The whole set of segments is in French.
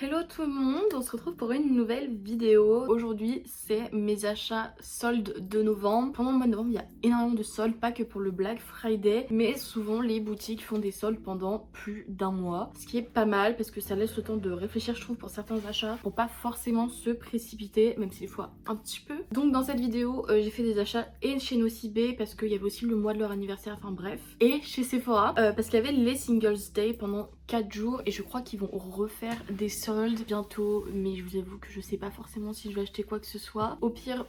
Hello tout le monde, on se retrouve pour une nouvelle vidéo. Aujourd'hui c'est mes achats soldes de novembre. Pendant le mois de novembre il y a énormément de soldes, pas que pour le Black Friday, mais souvent les boutiques font des soldes pendant plus d'un mois. Ce qui est pas mal parce que ça laisse le temps de réfléchir je trouve pour certains achats, pour pas forcément se précipiter, même si des fois un petit peu. Donc dans cette vidéo j'ai fait des achats et chez Nocibé parce qu'il y avait aussi le mois de leur anniversaire, enfin bref. Et chez Sephora parce qu'il y avait les Singles Day pendant 4 jours et je crois qu'ils vont refaire des soldes bientôt, mais je vous avoue que je sais pas forcément si je vais acheter quoi que ce soit. Au pire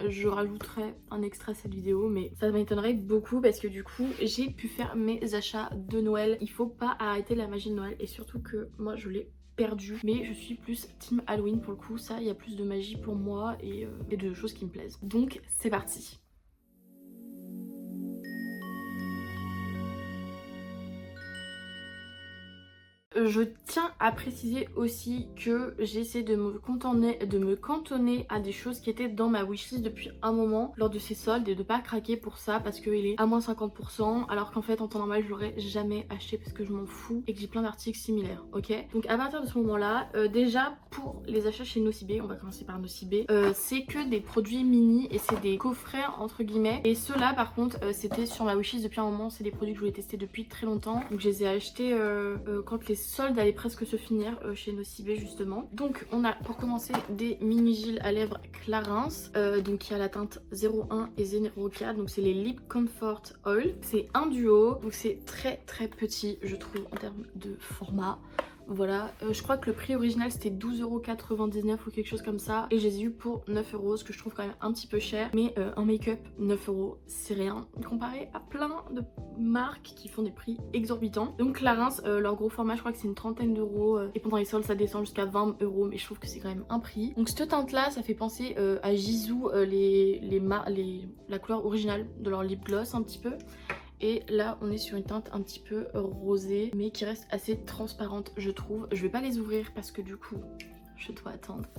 je rajouterai un extra à cette vidéo, mais ça m'étonnerait beaucoup parce que du coup j'ai pu faire mes achats de Noël. Il faut pas arrêter la magie de Noël et surtout que moi je l'ai perdu, mais je suis plus team Halloween pour le coup. Ça, il y a plus de magie pour moi et de choses qui me plaisent. Donc c'est parti. Je tiens à préciser aussi que j'ai essayé de me cantonner à des choses qui étaient dans ma wishlist depuis un moment lors de ces soldes et de pas craquer pour ça parce qu'il est à moins 50% alors qu'en fait en temps normal je l'aurais jamais acheté parce que je m'en fous et que j'ai plein d'articles similaires, ok. Donc à partir de ce moment là, déjà pour les achats chez Nocibé, on va commencer par Nocibé, c'est que des produits mini et c'est des coffrets entre guillemets, et ceux-là par contre c'était sur ma wishlist depuis un moment. C'est des produits que je voulais tester depuis très longtemps, donc je les ai achetés quand les soldes allaient presque se finir chez Nocibé justement. Donc on a pour commencer des mini gels à lèvres Clarins, donc il y a la teinte 01 et 04, donc c'est les Lip Comfort Oil. C'est un duo, donc c'est très petit je trouve en termes de format. Voilà, je crois que le prix original c'était 12,99€ ou quelque chose comme ça, et je les ai eu pour 9€, ce que je trouve quand même un petit peu cher, mais un make-up 9€ c'est rien comparé à plein de marques qui font des prix exorbitants. Donc Clarins, leur gros format je crois que c'est une trentaine d'euros, et pendant les soldes ça descend jusqu'à 20€, mais je trouve que c'est quand même un prix. Donc cette teinte là ça fait penser à Jisoo, la couleur originale de leur lip gloss un petit peu. Et là on est sur une teinte un petit peu rosée mais qui reste assez transparente je trouve. Je vais pas les ouvrir parce que du coup je dois attendre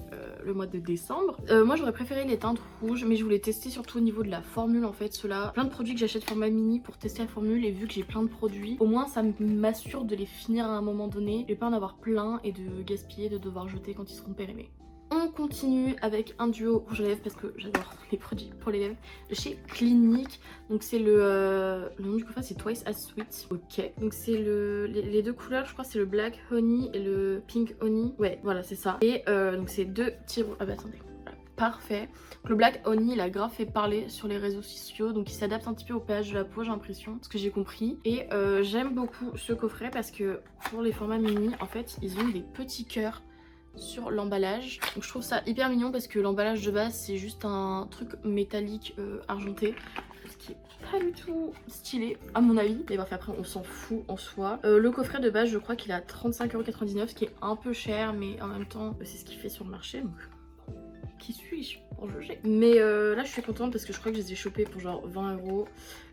le mois de décembre. Moi j'aurais préféré les teintes rouges, mais je voulais tester surtout au niveau de la formule en fait. Ceux-là, plein de produits que j'achète format mini pour tester la formule, et vu que j'ai plein de produits, au moins ça m'assure de les finir à un moment donné. Je vais pas en avoir plein et de gaspiller, de devoir jeter quand ils seront périmés. On continue avec un duo rouge à lèvres parce que j'adore les produits pour les lèvres de chez Clinique. Donc c'est le nom du coffret c'est Twice as Sweet, ok. Donc c'est les deux couleurs, je crois c'est le Black Honey et le Pink Honey. Ouais voilà c'est ça. Et donc c'est deux petits... Ah bah attendez, voilà. Parfait. Le Black Honey il a grave fait parler sur les réseaux sociaux, donc il s'adapte un petit peu au pH de la peau j'ai l'impression, ce que j'ai compris. Et j'aime beaucoup ce coffret parce que pour les formats mini en fait ils ont des petits cœurs sur l'emballage, donc je trouve ça hyper mignon parce que l'emballage de base c'est juste un truc métallique argenté, ce qui est pas du tout stylé à mon avis, mais bref après on s'en fout en soi. Le coffret de base je crois qu'il a 35,99€, ce qui est un peu cher, mais en même temps c'est ce qu'il fait sur le marché, donc qui suis-je pour juger. Mais là je suis contente parce que je crois que je les ai chopés pour genre 20€.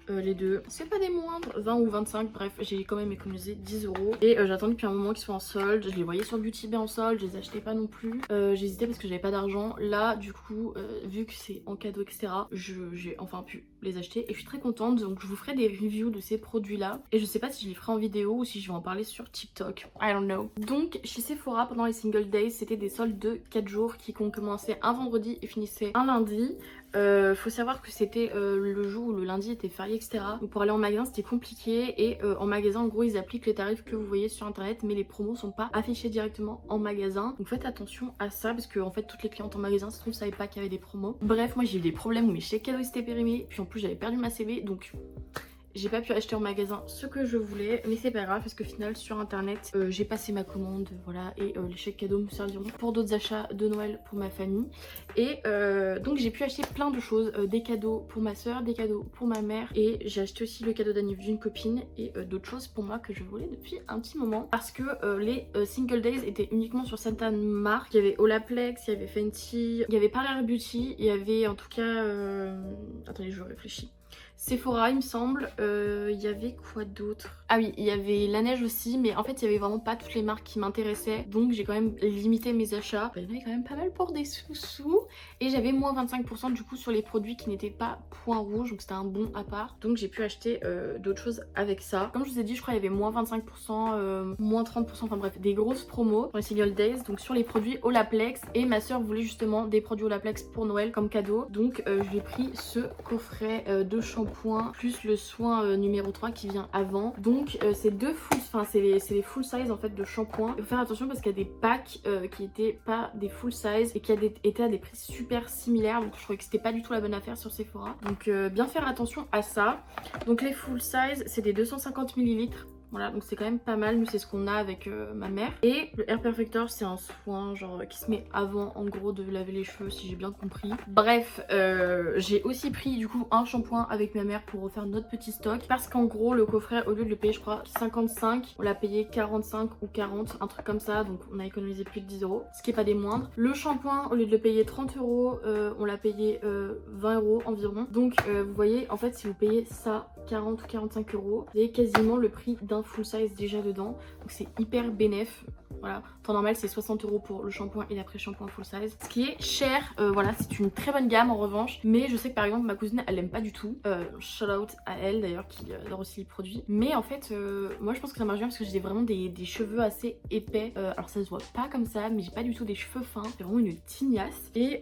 Les deux, c'est pas des moindres, 20 ou 25, bref j'ai quand même économisé 10€. Et j'attends depuis un moment qu'ils soient en solde. Je les voyais sur Beauty Bay en solde, je les achetais pas non plus, j'hésitais parce que j'avais pas d'argent. Là du coup vu que c'est en cadeau etc, j'ai enfin pu les acheter et je suis très contente. Donc je vous ferai des reviews de ces produits là, et je sais pas si je les ferai en vidéo ou si je vais en parler sur TikTok, I don't know. Donc chez Sephora pendant les single days c'était des soldes de 4 jours qui ont commencé un vendredi et finissaient un lundi. Faut savoir que c'était le jour où le lundi était férié etc. Donc pour aller en magasin c'était compliqué, et en magasin en gros ils appliquent les tarifs que vous voyez sur internet, mais les promos sont pas affichés directement en magasin. Donc faites attention à ça parce que en fait toutes les clientes en magasin se trouve savaient pas qu'il y avait des promos. Bref moi j'ai eu des problèmes où mes chèques cadeaux étaient périmés, puis en plus j'avais perdu ma CV, donc j'ai pas pu acheter en magasin ce que je voulais, mais c'est pas grave parce qu'au final sur internet j'ai passé ma commande, voilà, et les chèques cadeaux me serviront pour d'autres achats de Noël pour ma famille. Et donc j'ai pu acheter plein de choses, des cadeaux pour ma soeur, des cadeaux pour ma mère, et j'ai acheté aussi le cadeau d'anniversaire d'une copine et d'autres choses pour moi que je voulais depuis un petit moment, parce que les single days étaient uniquement sur certaines marques. Il y avait Olaplex, il y avait Fenty, il y avait Parler Beauty, il y avait en tout cas attendez je réfléchis, Sephora il me semble. Il y avait quoi d'autre? Ah oui, il y avait la neige aussi, mais en fait il y avait vraiment pas toutes les marques qui m'intéressaient, donc j'ai quand même limité mes achats. Il y en avait quand même pas mal pour des sous-sous, et j'avais moins 25% du coup sur les produits qui n'étaient pas point rouge, donc c'était un bon à part, donc j'ai pu acheter d'autres choses avec ça. Comme je vous ai dit, je crois qu'il y avait moins 25%, moins 30%, enfin bref, des grosses promos dans les Single Days, donc sur les produits Olaplex, et ma soeur voulait justement des produits Olaplex pour Noël comme cadeau, donc je lui ai pris ce coffret de shampoing plus le soin numéro 3 qui vient avant. Donc c'est deux full, enfin c'est les full size en fait de shampoing. Il faut faire attention parce qu'il y a des packs qui étaient pas des full size et qui étaient à des prix super similaires, donc je trouvais que c'était pas du tout la bonne affaire sur Sephora. Donc bien faire attention à ça. Donc les full size c'est des 250 ml. Voilà, donc c'est quand même pas mal. Nous, c'est ce qu'on a avec ma mère. Et le Hair Perfector, c'est un soin genre qui se met avant, en gros, de laver les cheveux, si j'ai bien compris. Bref, j'ai aussi pris du coup un shampoing avec ma mère pour refaire notre petit stock. Parce qu'en gros, le coffret, au lieu de le payer, je crois, 55, on l'a payé 45 ou 40, un truc comme ça. Donc on a économisé plus de 10 euros, ce qui est pas des moindres. Le shampoing, au lieu de le payer 30 euros, on l'a payé 20 euros environ. Donc vous voyez, en fait, si vous payez ça 40 ou 45 euros, vous avez quasiment le prix d'un full size déjà dedans, donc c'est hyper bénéf. Voilà, temps normal c'est 60 euros pour le shampoing et l'après-shampoing full size, ce qui est cher. Voilà, c'est une très bonne gamme en revanche, mais je sais que par exemple ma cousine elle aime pas du tout. Shout out à elle d'ailleurs qui adore aussi les produits, mais en fait moi je pense que ça marche bien parce que j'ai vraiment des cheveux assez épais. Alors ça se voit pas comme ça, mais j'ai pas du tout des cheveux fins, c'est vraiment une tignasse. Et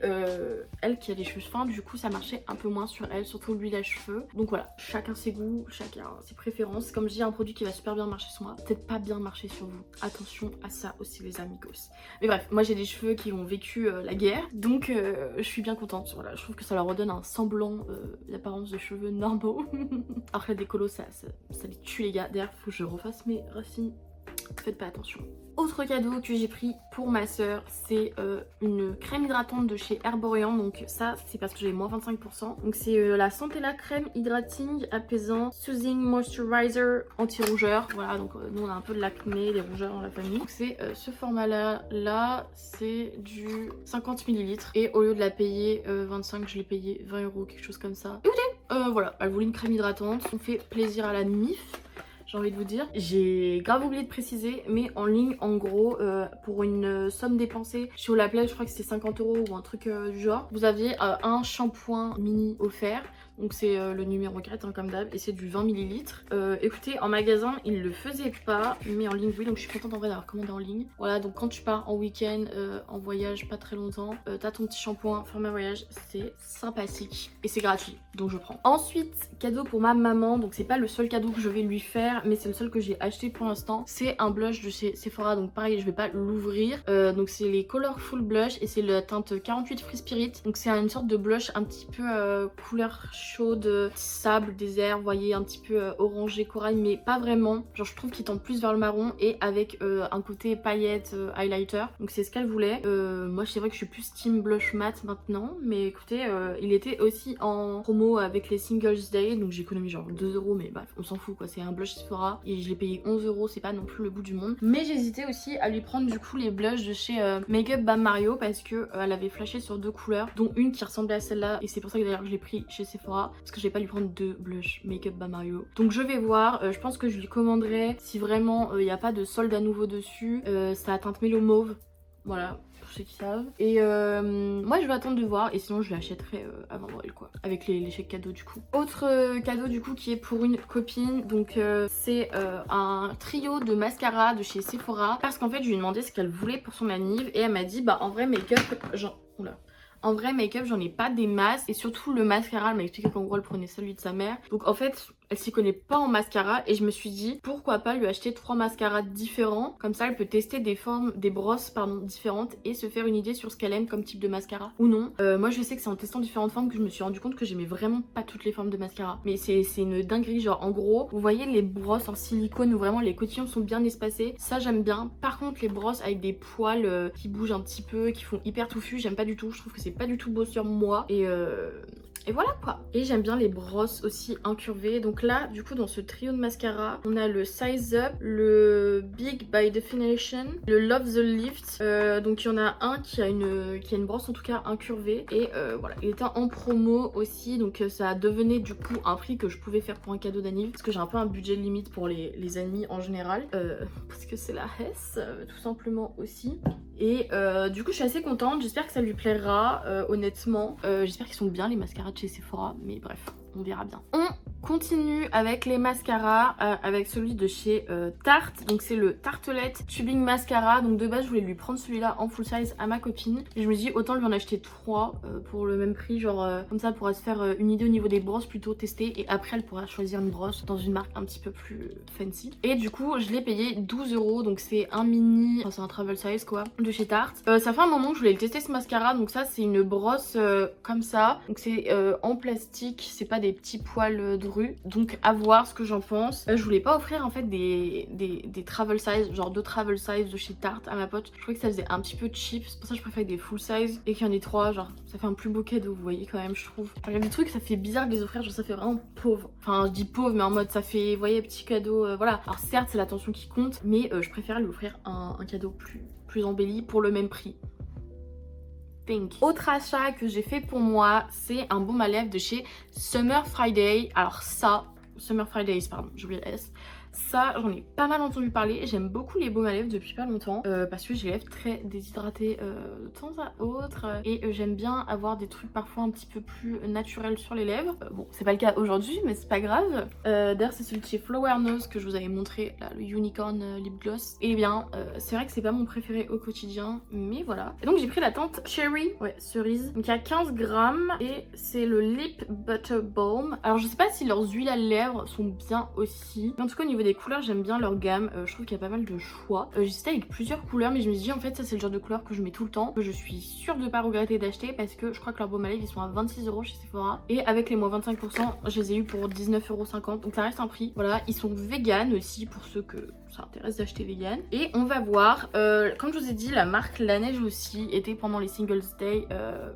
elle qui a des cheveux fins, du coup ça marchait un peu moins sur elle, surtout l'huile à cheveux. Donc voilà, chacun ses goûts, chacun ses préférences. Comme je dis, un produit qui va super bien marcher sur moi, peut-être pas bien marcher sur vous. Attention à ça aussi les amigos. Mais bref, moi j'ai des cheveux qui ont vécu la guerre, donc je suis bien contente. Voilà, je trouve que ça leur redonne un semblant d'apparence de cheveux normaux. Après des colos, ça les tue les gars. D'ailleurs faut que je refasse mes racines, faites pas attention. Autre cadeau que j'ai pris pour ma soeur, c'est une crème hydratante de chez Herborian. Donc ça c'est parce que j'ai moins 25%. Donc c'est la Santella crème hydrating apaisant soothing moisturizer anti-rougeur. Voilà, donc nous on a un peu de l'acné, des rougeurs dans la famille. Donc c'est ce format là c'est du 50 ml. Et au lieu de la payer 25, je l'ai payé 20 euros, quelque chose comme ça. Écoutez, voilà, elle voulait une crème hydratante. On fait plaisir à la MIF. J'ai envie de vous dire, j'ai grave oublié de préciser, mais en ligne en gros pour une somme dépensée chez Olaplex, je crois que c'était 50 euros ou un truc du genre, vous aviez un shampoing mini offert. Donc c'est le numéro 4 hein, comme d'hab, et c'est du 20 ml. Écoutez, en magasin ils le faisaient pas, mais en ligne oui, donc je suis contente en vrai d'avoir commandé en ligne. Voilà, donc quand tu pars en week-end, en voyage pas très longtemps, t'as ton petit shampoing format voyage, c'est sympathique et c'est gratuit, donc je prends. Ensuite, cadeau pour ma maman, donc c'est pas le seul cadeau que je vais lui faire, mais c'est le seul que j'ai acheté pour l'instant. C'est un blush de chez Sephora, donc pareil je vais pas l'ouvrir. Donc c'est les Colorful Blush et c'est la teinte 48 Free Spirit. Donc c'est une sorte de blush un petit peu couleur chaude, sable, désert, vous voyez, un petit peu orangé, corail, mais pas vraiment. Genre je trouve qu'il tend plus vers le marron et avec un côté paillette highlighter. Donc c'est ce qu'elle voulait. Moi c'est vrai que je suis plus team blush matte maintenant, mais écoutez, il était aussi en promo avec les Singles Day, donc j'ai économisé genre 2 euros, mais bref, on s'en fout quoi, c'est un blush Sephora et je l'ai payé 11 euros, c'est pas non plus le bout du monde. Mais j'hésitais aussi à lui prendre du coup les blushs de chez Make Up by Mario parce que elle avait flashé sur 2 couleurs, dont une qui ressemblait à celle-là, et c'est pour ça que d'ailleurs je l'ai pris chez Sephora. Parce que je vais pas lui prendre 2 blushs Make Up by Mario. Donc je vais voir, je pense que je lui commanderai si vraiment il n'y a pas de solde à nouveau dessus. Ça a teinte mélo mauve, voilà, pour ceux qui savent. Et moi je vais attendre de voir, et sinon je l'achèterai avant Noël quoi, avec les chèques cadeaux du coup. Autre cadeau du coup qui est pour une copine, donc c'est un trio de mascara de chez Sephora. Parce qu'en fait je lui ai demandé ce qu'elle voulait pour son anniv, et elle m'a dit bah en vrai make-up, genre... Oula. En vrai make-up j'en ai pas des masses, et surtout le mascara elle m'a expliqué qu'en gros elle prenait celui de sa mère. Donc en fait elle s'y connaît pas en mascara, et je me suis dit pourquoi pas lui acheter 3 mascaras différents, comme ça elle peut tester des brosses pardon différentes et se faire une idée sur ce qu'elle aime comme type de mascara ou non. Moi je sais que c'est en testant différentes formes que je me suis rendu compte que j'aimais vraiment pas toutes les formes de mascara, mais c'est une dinguerie. Genre en gros vous voyez les brosses en silicone où vraiment les cotillons sont bien espacés, ça j'aime bien. Par contre les brosses avec des poils qui bougent un petit peu, qui font hyper touffu, j'aime pas du tout, je trouve que c'est pas du tout beau sur moi. Et Et voilà quoi. Et j'aime bien les brosses aussi incurvées. Donc là, du coup, dans ce trio de mascara, on a le Size Up, le Big by Definition, le Love the Lift. Donc il y en a un qui a une brosse en tout cas incurvée. Et voilà, il était en promo aussi. Donc ça devenait du coup un prix que je pouvais faire pour un cadeau d'anniv. Parce que j'ai un peu un budget limite pour les amis en général. Parce que c'est la Hesse, tout simplement aussi. Et du coup je suis assez contente, j'espère que ça lui plaira honnêtement. J'espère qu'ils sont bien les mascaras de chez Sephora, mais bref, on verra bien. On continue avec les mascaras, avec celui de chez Tarte. Donc c'est le Tartelette Tubing Mascara. Donc de base je voulais lui prendre celui-là en full size à ma copine. Et je me dis autant lui en acheter 3 pour le même prix, genre comme ça elle pourra se faire une idée au niveau des brosses plutôt tester. Et après elle pourra choisir une brosse dans une marque un petit peu plus fancy. Et du coup je l'ai payé 12 €, donc c'est un mini, enfin c'est un travel size quoi, de chez Tarte. Ça fait un moment que je voulais le tester ce mascara. Donc ça c'est une brosse comme ça. Donc c'est en plastique, c'est pas des petits poils de rue. Donc à voir ce que j'en pense. Je voulais pas offrir en fait des travel size, genre 2 travel size de chez Tarte à ma pote. Je trouvais que ça faisait un petit peu cheap. C'est pour ça que je préfère des full size et qu'il y en ait 3. Genre ça fait un plus beau cadeau, vous voyez quand même je trouve. Il y a des trucs ça fait bizarre de les offrir, genre ça fait vraiment pauvre. Enfin je dis pauvre mais en mode ça fait, vous voyez, petit cadeau, voilà. Alors certes c'est l'attention qui compte, mais je préfère lui offrir un cadeau plus embelli pour le même prix. Autre achat que j'ai fait pour moi, c'est un baume à lèvres de chez Summer Friday. Alors ça, Summer Fridays, pardon, j'ai oublié le S. Ça, j'en ai pas mal entendu parler. J'aime beaucoup les baumes à lèvres depuis pas longtemps parce que j'ai les lèvres très déshydratées de temps à autre. Et j'aime bien avoir des trucs parfois un petit peu plus naturels sur les lèvres. Bon, c'est pas le cas aujourd'hui, mais c'est pas grave. D'ailleurs, c'est celui de chez Flower Nose que je vous avais montré, là, le Unicorn Lip Gloss. Et bien, c'est vrai que c'est pas mon préféré au quotidien, mais voilà. Et donc, j'ai pris la teinte Cherry, ouais, cerise. Donc, il y a 15 grammes et c'est le Lip Butter Balm. Alors, je sais pas si leurs huiles à lèvres sont bien aussi. Mais en tout cas, au niveau des couleurs, j'aime bien leur gamme. Je trouve qu'il y a pas mal de choix. J'hésitais avec plusieurs couleurs, mais je me suis dit en fait ça c'est le genre de couleur que je mets tout le temps, que je suis sûre de pas regretter d'acheter parce que je crois que leurs baumes à lèvres ils sont à 26 € chez Sephora et avec les moins 25% je les ai eu pour 19,50 €, donc ça reste un prix. Voilà, ils sont vegan aussi pour ceux que ça intéresse d'acheter vegan. Et on va voir, comme je vous ai dit, la marque La Neige aussi était pendant les Singles Day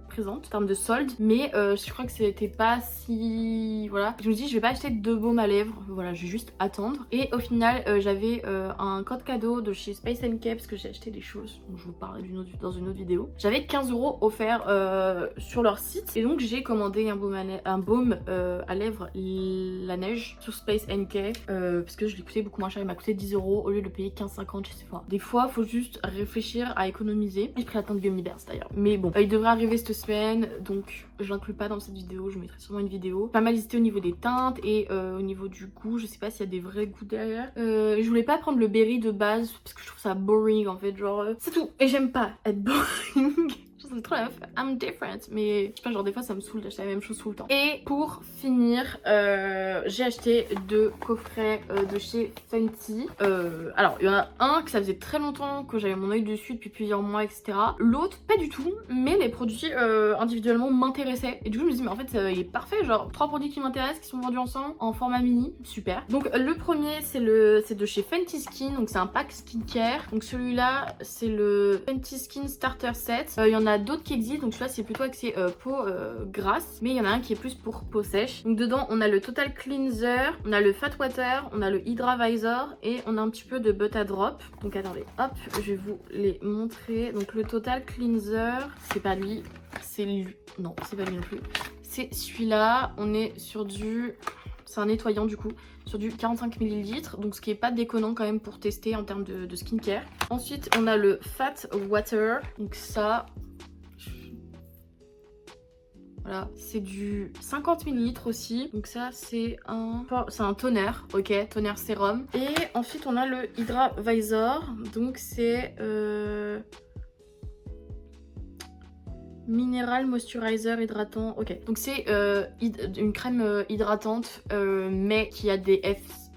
présente en termes de soldes, mais je crois que c'était pas si... Voilà, je me dis je vais pas acheter 2 baumes à lèvres, voilà, je vais juste attendre. Et au final j'avais un code cadeau de chez Space NK parce que j'ai acheté des choses dont je vous parlerai dans une autre vidéo. J'avais 15 € offerts sur leur site et donc j'ai commandé un baume à lèvres La Neige sur Space NK parce que je l'ai coûté beaucoup moins cher, il m'a coûté 10 € au lieu de payer 15,50 chez Sephora. Des fois faut juste réfléchir à économiser. J'ai pris la teinte Gummy Bears d'ailleurs, mais bon, il devrait arriver cette semaine donc je l'inclus pas dans cette vidéo, je mettrai sûrement une vidéo. Pas mal hésité au niveau des teintes et au niveau du goût, je sais pas s'il y a des vrais goûts derrière. Je voulais pas prendre le berry de base parce que je trouve ça boring en fait, genre c'est tout. Et j'aime pas être boring. C'est trop la meuf, I'm different. Mais je sais pas, genre des fois ça me saoule d'acheter la même chose tout le temps. Et pour finir, j'ai acheté 2 coffrets de chez Fenty. Alors il y en a un que ça faisait très longtemps que j'avais mon œil dessus depuis plusieurs mois, etc. L'autre pas du tout, mais les produits individuellement m'intéressaient. Et du coup je me dis mais en fait il est parfait, genre 3 produits qui m'intéressent qui sont vendus ensemble en format mini, super. Donc le premier c'est de chez Fenty Skin, donc c'est un pack skincare. Donc celui-là c'est le Fenty Skin Starter Set. Il y en a d'autres qui existent, donc celui-là c'est plutôt axé peau grasse, mais il y en a un qui est plus pour peau sèche. Donc dedans on a le Total Cleanser, on a le Fat Water, on a le Hydra Visor et on a un petit peu de Butter Drop. Donc attendez, hop, je vais vous les montrer. Donc le Total Cleanser, c'est pas lui, c'est lui, non c'est pas lui non plus, c'est celui-là. On est sur du... C'est un nettoyant du coup, sur du 45 ml, donc ce qui est pas déconnant quand même pour tester en termes de skincare. Ensuite on a le Fat Water, donc ça... Voilà, c'est du 50 ml aussi. Donc ça c'est un toner, ok, toner sérum. Et ensuite on a le Hydra Visor. Donc c'est Mineral Moisturizer hydratant. Ok, donc c'est une crème hydratante mais qui a des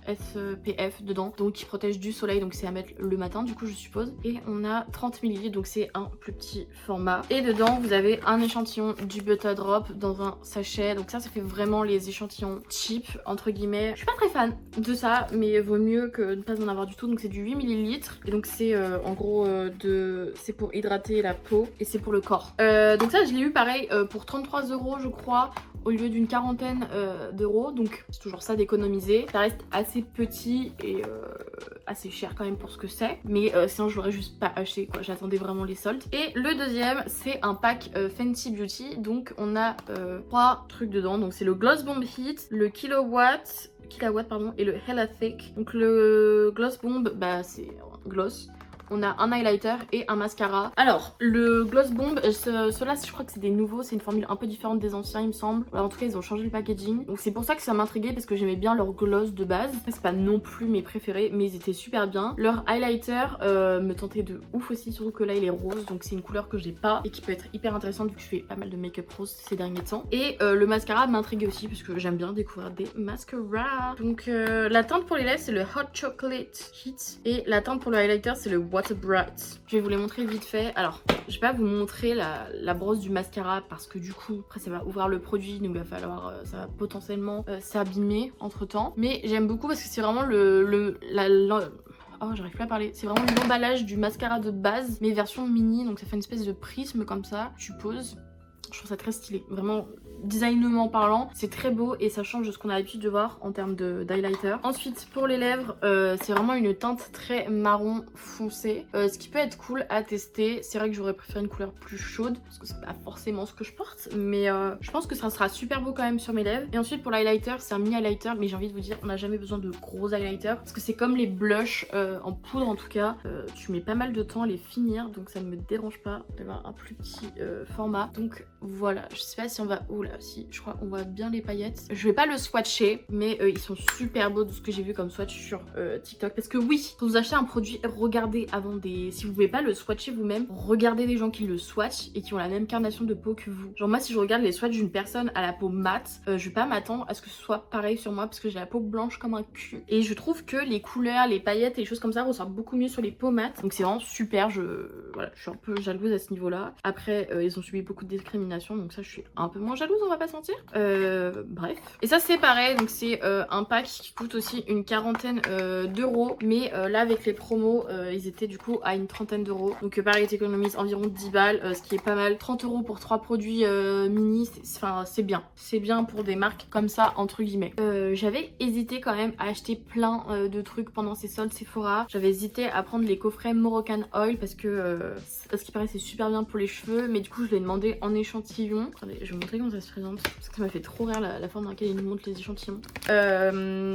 SPF dedans, donc qui protège du soleil, donc c'est à mettre le matin du coup je suppose. Et on a 30 ml, donc c'est un plus petit format. Et dedans vous avez un échantillon du Butter Drop dans un sachet, donc ça fait vraiment les échantillons cheap entre guillemets. Je suis pas très fan de ça, mais vaut mieux que ne pas en avoir du tout. Donc c'est du 8 ml et donc c'est en gros c'est pour hydrater la peau et c'est pour le corps. Donc ça je l'ai eu pareil pour 33 € je crois au lieu d'une quarantaine d'euros, donc c'est toujours ça d'économiser. Ça reste assez petit et assez cher quand même pour ce que c'est, mais sinon je l'aurais juste pas acheté quoi, j'attendais vraiment les soldes. Et le deuxième c'est un pack Fenty Beauty, donc on a 3 trucs dedans, donc c'est le Gloss Bomb Heat, le Kilowatt pardon, et le Hella Thick. Donc le Gloss Bomb, bah c'est gloss. On a un highlighter et un mascara. Alors, le Gloss Bomb, ceux-là, je crois que c'est des nouveaux. C'est une formule un peu différente des anciens, il me semble. Alors, en tout cas, ils ont changé le packaging. Donc, c'est pour ça que ça m'intriguait parce que j'aimais bien leur gloss de base. C'est pas non plus mes préférés, mais ils étaient super bien. Leur highlighter me tentait de ouf aussi, surtout que là, il est rose. Donc, c'est une couleur que j'ai pas et qui peut être hyper intéressante vu que je fais pas mal de make-up rose ces derniers temps. Et le mascara m'intriguait aussi parce que j'aime bien découvrir des mascaras. Donc, la teinte pour les lèvres, c'est le Hot Chocolate Heat. Et la teinte pour le highlighter, c'est le Water Bright. Je vais vous les montrer vite fait. Alors, je vais pas vous montrer la brosse du mascara parce que du coup, après ça va ouvrir le produit, donc il va falloir, ça va potentiellement s'abîmer entre temps. Mais j'aime beaucoup parce que c'est vraiment oh, j'arrive plus à parler. C'est vraiment l'emballage du mascara de base, mais version mini, donc ça fait une espèce de prisme comme ça. Tu poses. Je trouve ça très stylé, vraiment designement parlant, c'est très beau et ça change de ce qu'on a l'habitude de voir en termes d'highlighter. Ensuite pour les lèvres, c'est vraiment une teinte très marron foncé, ce qui peut être cool à tester. C'est vrai que j'aurais préféré une couleur plus chaude parce que c'est pas forcément ce que je porte, mais je pense que ça sera super beau quand même sur mes lèvres. Et ensuite pour l'highlighter, c'est un mini highlighter, mais j'ai envie de vous dire on n'a jamais besoin de gros highlighters parce que c'est comme les blushs en poudre en tout cas, tu mets pas mal de temps à les finir, donc ça ne me dérange pas d'avoir un plus petit format. Donc voilà, je sais pas si on va... Oh là, si, je crois qu'on voit bien les paillettes. Je vais pas le swatcher, mais ils sont super beaux de ce que j'ai vu comme swatch sur TikTok. Parce que oui, quand vous achetez un produit, regardez avant des... Si vous pouvez pas le swatcher vous-même, regardez des gens qui le swatchent et qui ont la même carnation de peau que vous. Genre moi, si je regarde les swatchs d'une personne à la peau mate, je vais pas m'attendre à ce que ce soit pareil sur moi parce que j'ai la peau blanche comme un cul. Et je trouve que les couleurs, les paillettes et les choses comme ça ressortent beaucoup mieux sur les peaux mates. Donc c'est vraiment super, voilà, je suis un peu jalouse à ce niveau-là. Après, ils ont subi beaucoup de discrimination, donc ça je suis un peu moins jalouse, on va pas se mentir. Bref. Et ça c'est pareil, donc c'est un pack qui coûte aussi une quarantaine d'euros, mais là avec les promos, ils étaient du coup à une trentaine d'euros. Donc pareil, t'économises environ 10 balles, ce qui est pas mal. 30 euros pour 3 produits mini, enfin c'est bien. C'est bien pour des marques comme ça, entre guillemets. J'avais hésité quand même à acheter plein de trucs pendant ces soldes Sephora. J'avais hésité à prendre les coffrets Moroccan Oil parce que ce qui paraît c'est super bien pour les cheveux, mais du coup je l'ai demandé en échantillon. Attendez, je vais vous montrer comment ça se présente parce que ça m'a fait trop rire la forme dans laquelle ils nous montrent les échantillons.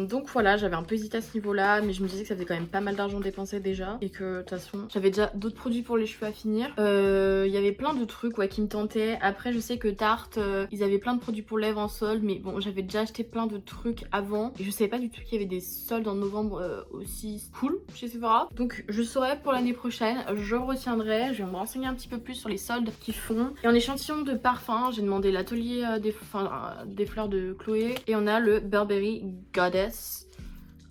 Donc voilà, j'avais un peu hésité à ce niveau là, mais je me disais que ça faisait quand même pas mal d'argent dépensé déjà et que de toute façon j'avais déjà d'autres produits pour les cheveux à finir. Il y avait plein de trucs ouais, qui me tentaient. Après je sais que Tarte, ils avaient plein de produits pour lèvres en solde, mais bon j'avais déjà acheté plein de trucs avant et je savais pas du tout qu'il y avait des soldes en novembre aussi cool chez Sephora. Donc je saurai pour l'année prochaine, je retiendrai, je vais me renseigner un petit peu plus sur les soldes qu'ils font. Et en échantillon de parfum, j'ai demandé l'atelier des fleurs de Chloé et on a le Burberry Goddess.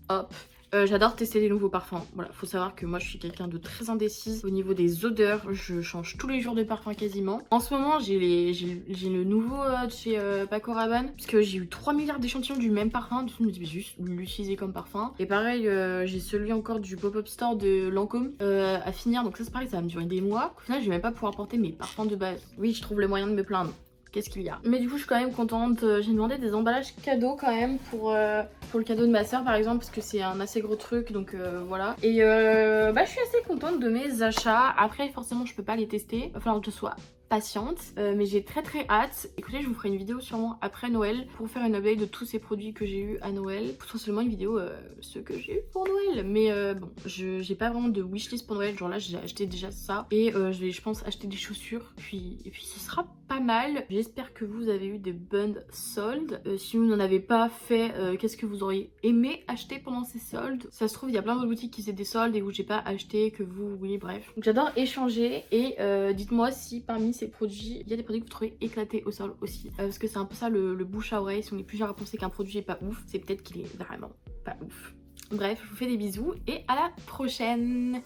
Hop. J'adore tester des nouveaux parfums. Voilà, faut savoir que moi je suis quelqu'un de très indécise au niveau des odeurs. Je change tous les jours de parfum quasiment. En ce moment j'ai le nouveau de chez Paco Rabanne puisque j'ai eu 3 milliards d'échantillons du même parfum. Du coup je me dis juste l'utiliser comme parfum. Et pareil j'ai celui encore du pop-up store de Lancôme à finir. Donc ça c'est pareil, ça va me durer des mois. Au final je vais même pas pouvoir porter mes parfums de base. Oui, je trouve le moyen de me plaindre. Qu'est-ce qu'il y a? Mais du coup je suis quand même contente, j'ai demandé des emballages cadeaux quand même pour le cadeau de ma soeur par exemple parce que c'est un assez gros truc donc voilà. Et bah je suis assez contente de mes achats. Après forcément je peux pas les tester, il va falloir que je sois patiente, mais j'ai très hâte. Écoutez, je vous ferai une vidéo sûrement après Noël pour faire une update de tous ces produits que j'ai eu à Noël, potentiellement une vidéo ce que j'ai eu pour Noël, mais bon j'ai pas vraiment de wishlist pour Noël, genre là j'ai acheté déjà ça et je vais je pense acheter des chaussures et puis ce sera pas mal. J'espère que vous avez eu des bonnes soldes. Si vous n'en avez pas fait, qu'est-ce que vous auriez aimé acheter pendant ces soldes? Ça se trouve il y a plein d'autres boutiques qui faisaient des soldes et où j'ai pas acheté, que vous, oui bref. Donc j'adore échanger et dites-moi si parmi ces produits, il y a des produits que vous trouvez éclatés au sol aussi. Parce que c'est un peu ça le bouche à oreille, si on est plusieurs à penser qu'un produit est pas ouf, c'est peut-être qu'il est vraiment pas ouf. Bref, je vous fais des bisous et à la prochaine!